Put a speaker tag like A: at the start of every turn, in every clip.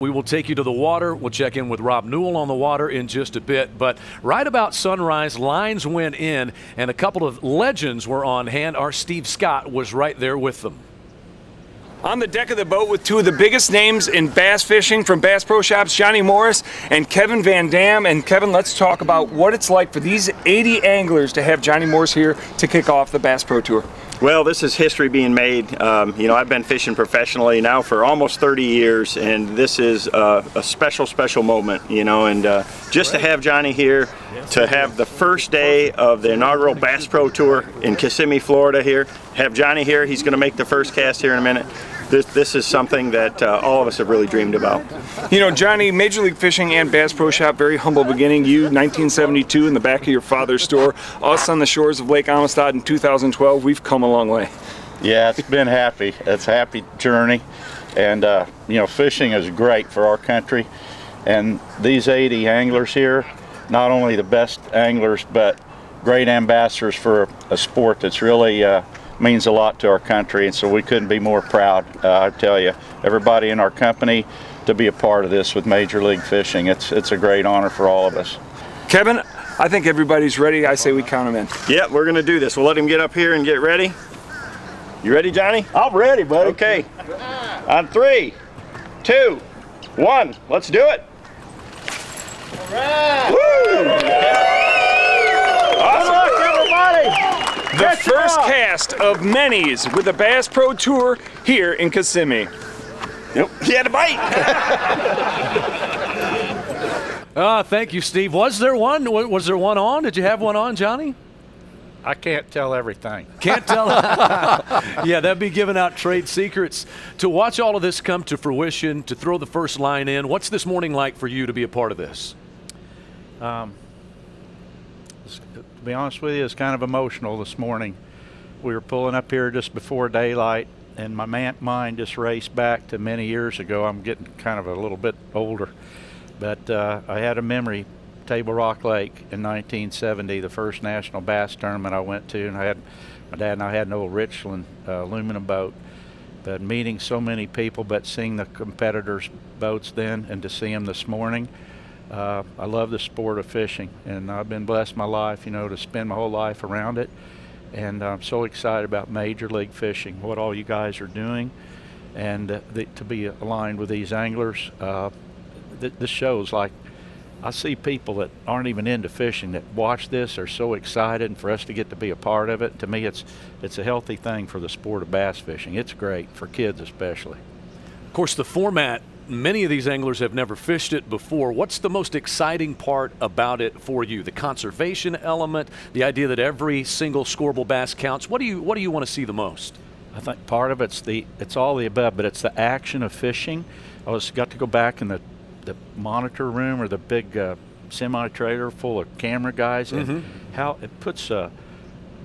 A: We will take you to the water. We'll check in with Rob Newell on the water in just a bit. But right about sunrise, lines went in, and a couple of legends were on hand. Our Steve Scott was right there with them.
B: On the deck of the boat with two of the biggest names in bass fishing from Bass Pro Shops, Johnny Morris and Kevin Van Dam. And Kevin, let's talk about what it's like for these 80 anglers to have Johnny Morris here to kick off the Bass Pro Tour.
C: Well, this is history being made. You know, I've been fishing professionally now for almost 30 years, and this is a special moment, you know, and just to have Johnny here, to have the first day of the inaugural Bass Pro Tour in Kissimmee, Florida here, have Johnny here. He's going to make the first cast here in a minute. This is something that all of us have really dreamed about.
B: You know, Johnny, Major League Fishing and Bass Pro Shop, very humble beginning. You, 1972, in the back of your father's store. Us on the shores of Lake Amistad in 2012. We've come a long way.
D: Yeah, it's been happy. It's a happy journey. And, you know, fishing is great for our country. And these 80 anglers here, not only the best anglers, but great ambassadors for a sport that's really means a lot to our country, and so we couldn't be more proud. I tell you, everybody in our company, to be a part of this with Major League Fishing. It's a great honor for all of us.
B: Kevin, I think everybody's ready. I say we count them in.
C: Yeah, we're going to do this. We'll let him get up here and get ready. You ready, Johnny?
D: I'm ready, buddy.
C: Okay. On 3, 2, 1, let's do it.
D: All right.
C: Woo!
D: Awesome. Good luck, everybody.
B: The first cast of many's with the Bass Pro Tour here in Kissimmee.
C: Nope. He had a bite.
A: Thank you, Steve. Was there one? Was there one on? Did you have one on, Johnny?
D: I can't tell everything.
A: Can't tell. Yeah, that'd be giving out trade secrets. To watch all of this come to fruition, to throw the first line in, what's this morning like for you to be a part of this?
E: To be honest with you, it's kind of emotional this morning. We were pulling up here just before daylight, and my mind just raced back to many years ago. I'm getting kind of a little bit older, but I had a memory. Table Rock Lake in 1970, the first national bass tournament I went to, and my dad and I had an old Richland aluminum boat. But meeting so many people, but seeing the competitors' boats then, and to see them this morning, I love the sport of fishing, and I've been blessed my life, you know, to spend my whole life around it. And I'm so excited about Major League Fishing, what all you guys are doing, and to be aligned with these anglers. This shows, like, I see people that aren't even into fishing that watch this, are so excited, and for us to get to be a part of it, to me it's a healthy thing for the sport of bass fishing. It's great, for kids especially.
A: Of course, the format, many of these anglers have never fished it before. What's the most exciting part about it for you? The conservation element, the idea that every single scoreable bass counts. What do you want to see the most?
E: I think part of it's all the above, but it's the action of fishing. I got to go back in the monitor room, or the big semi-trailer full of camera guys, and how it puts the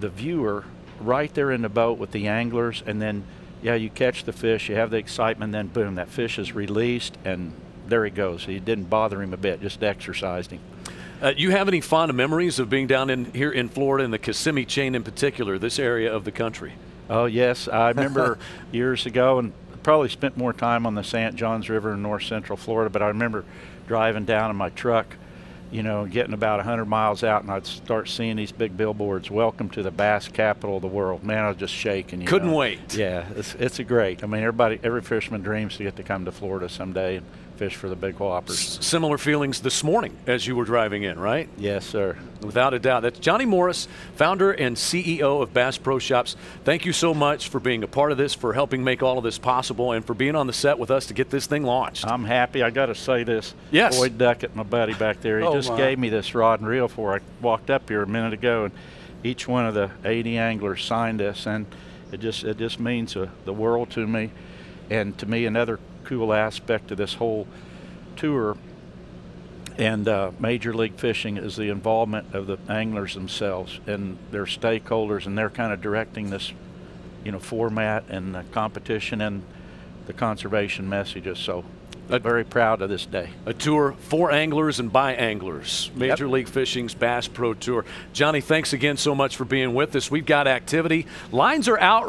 E: viewer right there in the boat with the anglers, and then yeah, you catch the fish, you have the excitement, then boom, that fish is released, and there he goes. It didn't bother him a bit, just exercised him.
A: You have any fond memories of being down here in Florida, in the Kissimmee chain in particular, this area of the country?
E: Oh yes, I remember years ago, and probably spent more time on the St. Johns River in north central Florida, but I remember driving down in my truck, you know, getting about 100 miles out, and I'd start seeing these big billboards, "Welcome to the bass capital of the world." Man, I was just shaking.
A: Couldn't wait.
E: Yeah, it's a great. I mean, every fisherman dreams to get to come to Florida someday and fish for the big whoppers.
A: Similar feelings this morning as you were driving in, right?
E: Yes, sir.
A: Without a doubt. That's Johnny Morris, founder and CEO of Bass Pro Shops. Thank you so much for being a part of this, for helping make all of this possible, and for being on the set with us to get this thing launched.
E: I'm happy. I got to say this.
A: Yes.
E: Boyd Duckett, my buddy back there, he just gave me this rod and reel before I walked up here a minute ago, and each one of the 80 anglers signed this, and it just means the world to me. And to me, another cool aspect of this whole tour and Major League Fishing is the involvement of the anglers themselves and their stakeholders, and they're kind of directing this, you know, format and the competition and the conservation messages. So very proud of this day.
A: A tour for anglers and by anglers. Major League Fishing's Bass Pro Tour. Johnny, thanks again so much for being with us. We've got activity. Lines are out.